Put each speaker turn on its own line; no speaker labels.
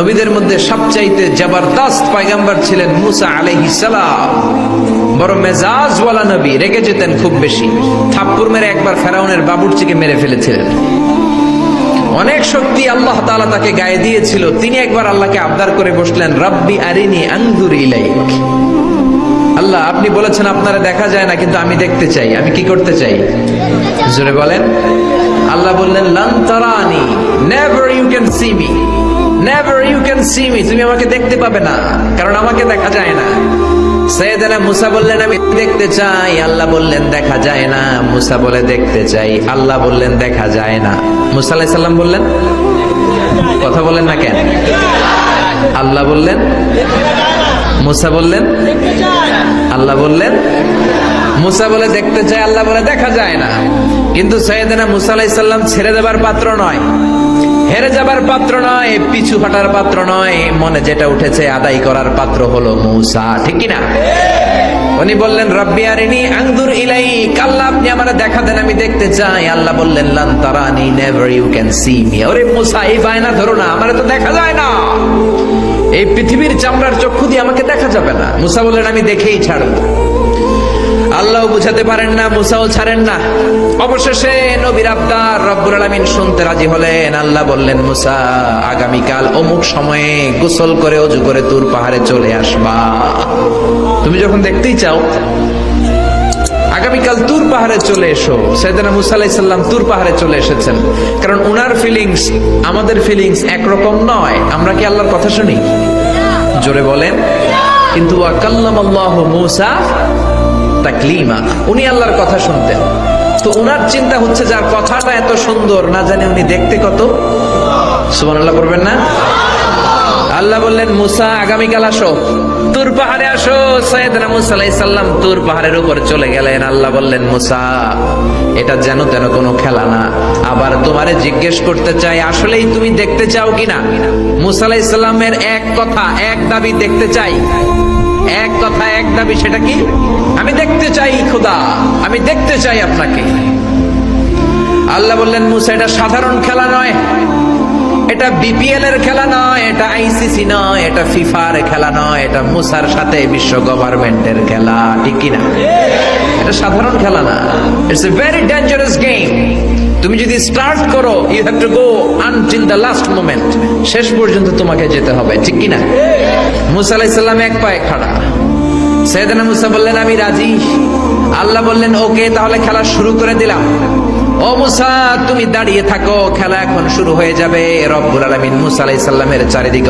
নবীদের মধ্যে সবচাইতে জবরদস্ত পয়গম্বর ছিলেন মুসা আলাইহিস সালাম। বড় মেজাজওয়ালা নবী, রেগে যেতেন খুব বেশি। থাপ্পড় মেরে একবার ফেরাউনের বাবুর্চিকে মেরে ফেলেছিলেন। অনেক শক্তি আল্লাহ তাআলা তাকে গায়ে দিয়েছিল। তিনি একবার আল্লাহকে আবদার করে বসলেন, রব্বি আরিনি আনজুর ইলাইক। আল্লাহ, আপনি বলেছেন আপনারা দেখা যায় না, কিন্তু আমি দেখতে চাই। আমি কি করতে চাই? জোরে বলেন। আল্লাহ বললেন, লান তারানি, never you can see me, never you can see me. তুমি আমাকে দেখতে পাবে না, কারণ আমাকে দেখা যায় না। সাইয়েদনা মুসা বললেন, আমি দেখতে চাই। আল্লাহ বললেন, দেখা যায় না। মুসা বলে, দেখতে চাই। আল্লাহ বললেন, দেখা যায় না। মুসা আলাইহিস সালাম বললেন, কথা বলেন না কেন? আল্লাহ বললেন, মুসা বললেন, আল্লাহ বললেন। মুসা বলে দেখতে চায়, আল্লাহ বলে দেখা যায় না। কিন্তু সাইয়েদনা মুসা আলাইহিস সালাম ছেড়ে দেবার পাত্র নয়, হেরে যাবার পাত্র নয়, পিছু হটার পাত্র নয়। মনে যেটা উঠেছে আদায় করার পাত্র হলো মুসা, ঠিক কিনা? উনি বললেন, রব্বি আরিনি আনজুর ইলাইক। আল্লাহ, আপনি আমারে দেখা দেন, আমি দেখতে চাই। আল্লাহ বললেন, লান তারানি, never you can see me. ওরে মুসা, এই বায়না ধরো না, আমারে তো দেখা যায় না। এই পৃথিবীর চামড়ার চক্ষু দিয়ে আমাকে দেখা যাবে না। মুসা বললেন, আমি দেখেই ছাড়ব। আল্লাহ বুঝাতে পারেন না, মুসাও ছাড়েন না। অবশেষে নবীর আবদার রব্বুল আলামিন শুনতে রাজি হলেন। আল্লাহ বললেন, মুসা, আগামীকাল অমুক সময়ে গোসল করে ওযু করে তুর পাহাড়ে চলে আসবা। তুমি যখন দেখতেই চাও, আগামীকাল তুর পাহাড়ে চলে এসো। সাইয়েদনা মুসা আলাইহিস সালাম তুর পাহাড়ে চলে এসেছেন। কারণ উনার ফিলিংস আমাদের ফিলিংস একরকম নয়। আমরা কি আল্লাহর কথা শুনি? জোরে বলেন। কিন্তু ওয়া কাল্লামাল্লাহু মুসা তাকলিমা, উনি আল্লাহর কথা শুনতেন। তো উনার চিন্তা হচ্ছে, যার কথাটা এত সুন্দর, না জানি উনি দেখতে কত। সুবহানাল্লাহ পড়বেন না? আল্লাহ বললেন, মুসা, আগামীকাল আসো, তুর পাহাড়ে আসো। সাইয়েদনা মুসা আলাইহিস সালাম তুর পাহাড়ের উপর চলে গেলেন। আল্লাহ বললেন, মুসা, এটা যেন তেন কোনো খেলা না। আবার তোমারে জিজ্ঞেস করতে চাই, আসলেই তুমি দেখতে চাও কিনা? মুসা আলাইহিস সালামের এক কথা, এক দাবি, দেখতে চাই। এক কথা, এক দাবি, সেটা কি? আমি দেখতে চাই খোদা, আমি দেখতে চাই আপনাকে। আল্লাহ বললেন, মুসা, এটা সাধারণ খেলা নয়, এটা বিপিএল এর খেলা নয়, এটা আইসিসি নয়, এটা ফিফার খেলা নয়, এটা মুসার সাথে বিশ্ব গভর্নমেন্টের খেলা, ঠিক কিনা? এটা সাধারণ খেলা না। It's a very dangerous game. তুমি যদি স্টার্ট করো, you have to go until the last moment. শেষ পর্যন্ত তোমাকে যেতে হবে, ঠিক কিনা? মুসা আলাইহিস সালাম এক পায়ে খাড়া। সাইয়েদনা মুসা বললেন, আমি রাজি। আল্লাহ বললেন, ওকে, তাহলে খেলা শুরু করে দিলাম। ও মুসা, তুমি দাঁড়িয়ে থাকো, খেলা এখন শুরু হয়ে যাবে। রব্বুল আলামিন মুসা আলাইহিস সালামের চারিদিকে